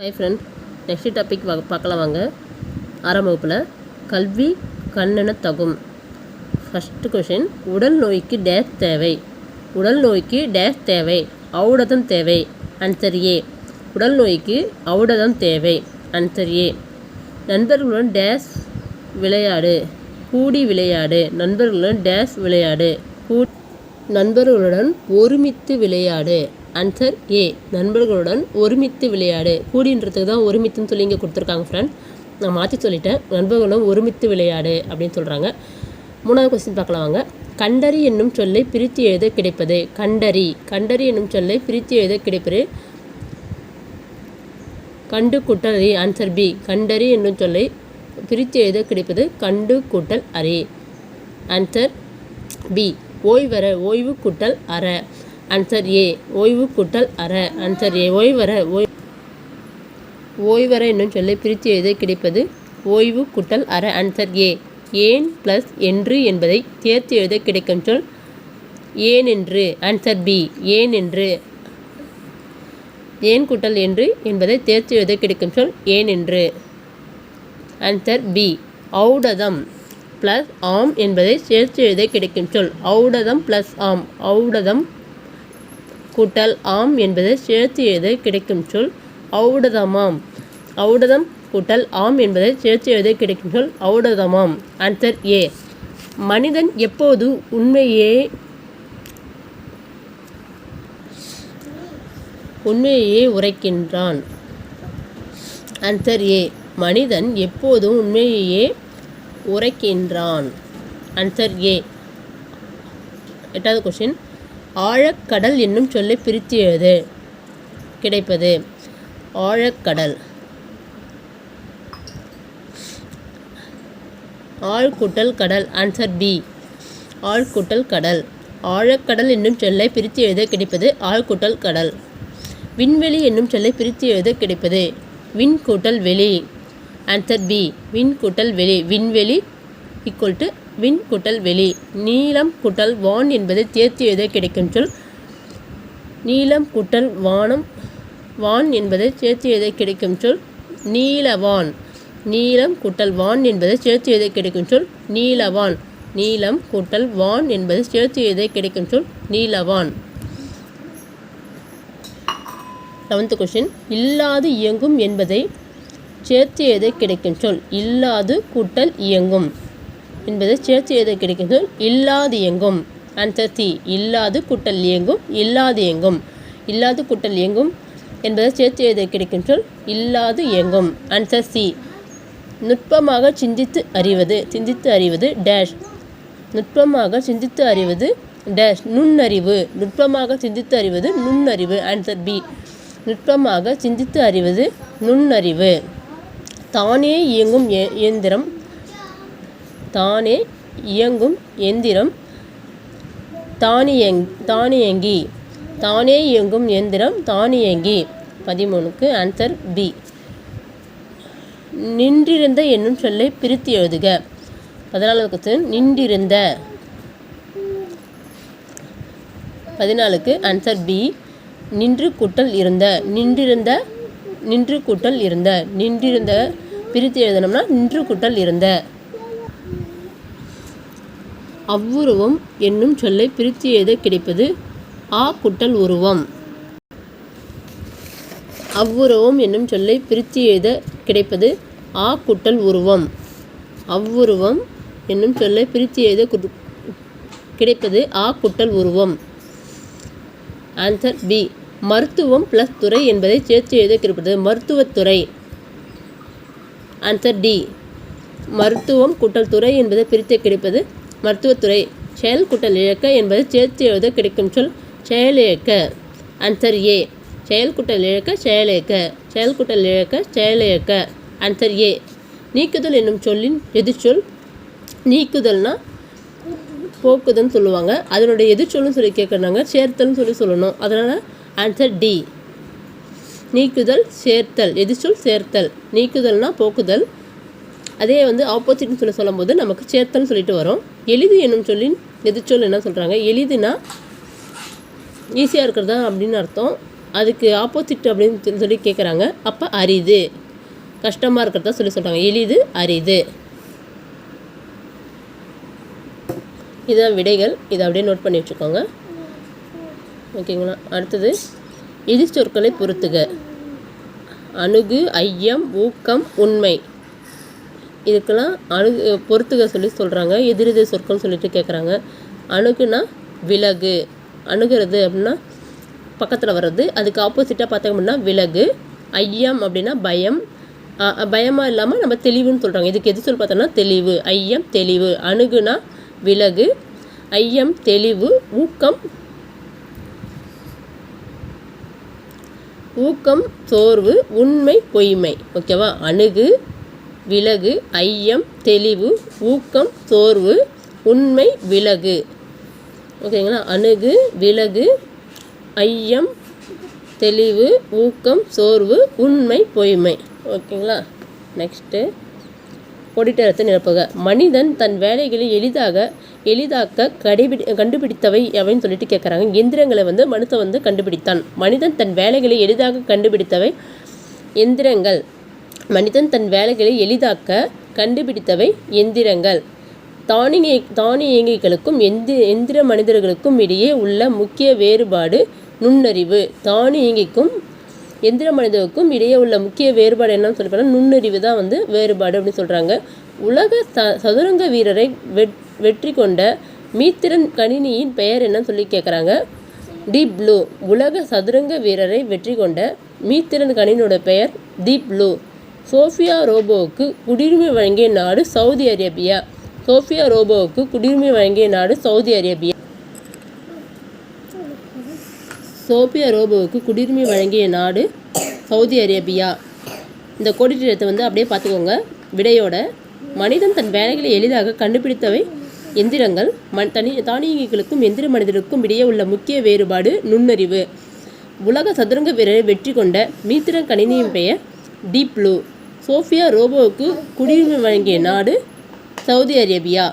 High friend, next topic பார்க்கலாம் வாங்க. 6ஆம் வகுப்பில் கல்வி கண்ணென தகும். ஃபஸ்ட்டு கொஷின், உடல் நோய்க்கு டேஷ் தேவை. உடல் நோய்க்கு டேஷ் தேவை. ஔடதம் தேவை. Answer A. உடல் நோய்க்கு ஔடதம் தேவை. Answer A. நண்பர்களுடன் டேஷ் விளையாடு. கூடி விளையாடு. நண்பர்களுடன் டேஷ் விளையாடு. நண்பர்களுடன் ஒருமித்து விளையாடு. Answer A. நண்பர்களுடன் ஒருமித்து விளையாடு. கூடின்றதுக்கு தான் ஒருமித்துன்னு சொல்லி இங்கே கொடுத்துருக்காங்க ஃப்ரெண்ட். நான் மாற்றி சொல்லிட்டேன். நண்பர்களுடன் ஒருமித்து விளையாடு அப்படின்னு சொல்கிறாங்க. 3வது கொஸ்டின் பார்க்கலாம் வாங்க. கண்டறி என்னும் சொல்லை பிரித்து எழுத கிடைப்பது. கண்டறி. கண்டறி என்னும் சொல்லை பிரித்து எழுத கிடைப்பது கண்டு கூட்டல் அறி. Answer B. கண்டறி என்னும் சொல்லை பிரித்து எழுத கிடைப்பது கண்டு கூட்டல் அறி. Answer B. ஓய்வற. ஓய்வு கூட்டல் அற. Answer A. ஓய்வு கூட்டல் அற. ஆன்சர் ஏ. ஓய்வற. ஓய்வற என்னும் சொல்லை பிரித்து எழுத கிடைப்பது ஓய்வு கூட்டல் அற. ஆன்சர் ஏ. ஏன் ப்ளஸ் என்று என்பதை சேர்த்து எழுத கிடைக்கும் சொல் ஏன் என்று. Answer B. ஏன் என்று. ஏன் கூட்டல் என்று என்பதை சேர்த்து எழுத கிடைக்கும் சொல் ஏன் என்று. Answer B. ஔடதம் ப்ளஸ் ஆம் என்பதை சேர்த்து எழுத கிடைக்கும் சொல் ஔடதம் ப்ளஸ் ஆம். ஔடதம் கூட்டல் ஆம் என்பதை சேர்த்து எழுத கிடைக்கும் சொல் ஔடதமாம். ஔடதம் கூட்டல் ஆம் என்பதை சேர்த்து எழுத கிடைக்கும் சொல் ஔடதமாம். Answer A. மனிதன் எப்போது உண்மையையே உரைக்கின்றான். Answer A. மனிதன் எப்போதும் உண்மையையே உரைக்கின்றான். Answer A. 8வது கொஸ்டின், ஆழக்கடல் என்னும் சொல்லை பிரித்து எழுது கிடைப்பது. ஆழக்கடல். ஆழ் கூட்டல் கடல். Answer B. ஆழ் கூட்டல் கடல். ஆழக்கடல் என்னும் சொல்லை பிரித்து எழுத கிடைப்பது ஆழ் கூட்டல் கடல். விண்வெளி என்னும் சொல்லை பிரித்து எழுத கிடைப்பது விண் கூட்டல் வெளி. Answer B. விண் கூட்டல் வெளி. விண்வெளி ஈக்குவல் டு விண் கூட்டல் வெளி. நீளம் கூட்டல் வான் என்பதை சேர்த்து எழுத கிடைக்கும் சொல் நீளம் கூட்டல் வானம். வான் என்பதை சேர்த்து எழுத கிடைக்கும் சொல் நீலவான். நீளம் கூட்டல் வான் என்பதை சேர்த்து எழுத கிடைக்கும் சொல் நீலவான். நீளம் கூட்டல் வான் என்பதை சேர்த்து எழுத கிடைக்கும் சொல் நீலவான். 7th கொஸ்டின், இல்லாது இயங்கும் என்பதை சேர்த்து எழுத கிடைக்கும் சொல் இல்லாது கூட்டல் இயங்கும் என்பதை சேர்த்து எழுத கிடைக்கும் சொல் இல்லாது இயங்கும். Answer C. இல்லாது கூட்டல் இயங்கும். இல்லாது இயங்கும். இல்லாது கூட்டல் இயங்கும் என்பதை சேர்த்து எழுத கிடைக்கும் சொல் இல்லாது இயங்கும். Answer C. நுட்பமாக சிந்தித்து அறிவது. சிந்தித்து அறிவது டேஷ். நுட்பமாக சிந்தித்து அறிவது டேஷ் நுண்ணறிவு. நுட்பமாக சிந்தித்து அறிவது நுண்ணறிவு. Answer B. நுட்பமாக சிந்தித்து அறிவது நுண்ணறிவு. தானே இயங்கும் இயந்திரம். தானே இயங்கும் எந்திரம் தானியங்கி. தானே இயங்கும் எந்திரம் தானியங்கி. 13க்கு ஆன்சர் பி. நின்றிருந்த என்னும் சொல்லை பிரித்து எழுதுக. 14வது கொஸ்டின், நின்றிருந்த. 14க்கு ஆன்சர் பி. நின்று கூட்டல் இருந்த. நின்றிருந்த. நின்று கூட்டல் இருந்த. நின்றிருந்த பிரித்து எழுதணும்னா நின்று கூட்டல் இருந்த. அவ்வுருவம் என்னும் சொல்லை பிரித்து எழுத கிடைப்பது ஆ கூட்டல் உருவம். அவ்வுருவம் என்னும் சொல்லை பிரித்து எழுத கிடைப்பது ஆ கூட்டல் உருவம். அவ்வுருவம் என்னும் சொல்லை பிரித்து எழுத கிடைப்பது ஆ கூட்டல் உருவம். Answer B. மருத்துவம் ப்ளஸ் துறை என்பதை சேர்த்து எழுத கிடைப்பது மருத்துவத்துறை. Answer D. மருத்துவம் கூட்டல் துறை என்பதை பிரித்து கிடைப்பது மருத்துவத்துறை. செயல் கூட்டல் இழக்க என்பதை சேர்த்து எழுத கிடைக்கும் சொல் செயலிழக்க. Answer A. செயல் கூட்டல் இழக்க செயலிழக்க. செயல் கூட்டல் இழக்க செயலிழக்க. Answer A. நீக்குதல் என்னும் சொல்லின் எதிர்ச்சொல். நீக்குதல்னா போக்குதல்னு சொல்லுவாங்க. அதனுடைய எதிர்ச்சொல்னு சொல்லி கேட்குறாங்க. சேர்த்தல்னு சொல்லி சொல்லணும். அதனால் ஆன்சர் டி. நீக்குதல் சேர்த்தல். எதிர்ச்சொல் சேர்த்தல். நீக்குதல்னா போக்குதல். அதே ஆப்போசிட்னு சொல்லி சொல்லும்போது நமக்கு சேர்த்தல்னு சொல்லிட்டு வரும். எளிது என்னும் சொல்லின் எதிர்ச்சொல் என்ன சொல்கிறாங்க. எளிதுனா ஈஸியாக இருக்கிறதா அப்படின்னு அர்த்தம். அதுக்கு ஆப்போசிட் அப்படின்னு சொல்லி கேட்குறாங்க. அப்போ அரிது, கஷ்டமாக இருக்கிறதா சொல்கிறாங்க. எளிது, அரிது. இதுதான் விடைகள். இதை அப்படியே நோட் பண்ணி வச்சுக்கோங்க. ஓகேங்களா? அடுத்தது எதிர்ச்சொற்களை பொறுத்துக. அணுகு, ஐயம், ஊக்கம், உண்மை. இதுக்கெல்லாம் பொறுத்துக சொல்கிறாங்க. எதிரெதிர் சொற்கள்னு சொல்லிட்டு கேட்குறாங்க. அணுகுனா விலகு, அணுகிறது அப்படின்னா பக்கத்தில் வர்றது. அதுக்கு ஆப்போசிட்டாக பார்த்தோம் அப்படின்னா விலகு. ஐயம் அப்படின்னா பயம், பயமாக இல்லாமல் நம்ம தெளிவுன்னு சொல்கிறாங்க. இதுக்கு எது சொல் பார்த்தோம்னா தெளிவு. ஐயம் தெளிவு. அணுகுனா விலகு, ஐயம் தெளிவு, ஊக்கம் சோர்வு, உண்மை பொய்மை. ஓகேவா? அணுகு, விலகு, ஐயம் தெளிவு, ஊக்கம் சோர்வு, உண்மை விலகு. ஓகேங்களா? அணுகு, விலகு, ஐயம் தெளிவு, ஊக்கம் சோர்வு, உண்மை பொய்மை. ஓகேங்களா? நெக்ஸ்ட்டு கொடிட்டரத்தை நிரப்புக. மனிதன் தன் வேலைகளை எளிதாக்க கண்டுபிடித்தவை எவைன்னு சொல்லிட்டு கேட்குறாங்க. எந்திரங்களை மனுஷன் கண்டுபிடித்தான். மனிதன் தன் வேலைகளை எளிதாக கண்டுபிடித்தவை எந்திரங்கள். மனிதன் தன் வேலைகளை எளிதாக்க கண்டுபிடித்தவை எந்திரங்கள். தானியங்கிகளுக்கும் எந்திர மனிதர்களுக்கும் இடையே உள்ள முக்கிய வேறுபாடு நுண்ணறிவு. தானியங்கிக்கும் எந்திர மனிதருக்கும் இடையே உள்ள முக்கிய வேறுபாடு என்னன்னு சொல்லி பார்த்தா நுண்ணறிவு தான் வேறுபாடு அப்படின்னு சொல்கிறாங்க. உலக சதுரங்க வீரரை வெற்றி கொண்ட மீத்திறன் கணினியின் பெயர் என்னன்னு சொல்லி கேட்குறாங்க. Deep blue. உலக சதுரங்க வீரரை வெற்றி கொண்ட மீத்திறன் கணினியோட பெயர் டீப் ப்ளூ. சோஃபியா ரோபோவுக்கு குடியுரிமை வழங்கிய நாடு சவுதி அரேபியா. சோஃபியா ரோபோவுக்கு குடியுரிமை வழங்கிய நாடு சவுதி அரேபியா. சோஃபியா ரோபோவுக்கு குடியுரிமை வழங்கிய நாடு சவுதி அரேபியா. இந்த கோடிட்டத்தை அப்படியே பார்த்துக்கோங்க. விடையோட மனிதன் தன் வேலைகளை எளிதாக கண்டுபிடித்தவை எந்திரங்கள். தானியங்கிகளுக்கும் எந்திர மனிதர்களுக்கும் இடையே உள்ள முக்கிய வேறுபாடு நுண்ணறிவு. உலக சதுரங்க வீரரை வெற்றி கொண்ட மீத்திறன் கணினியின் பெயர் டீப் ப்ளூ. சோஃபியா ரோபோவுக்கு குடியுரிமை வழங்கிய நாடு சவுதி அரேபியா.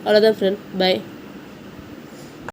அவ்வளோதான் ஃப்ரெண்ட். பை.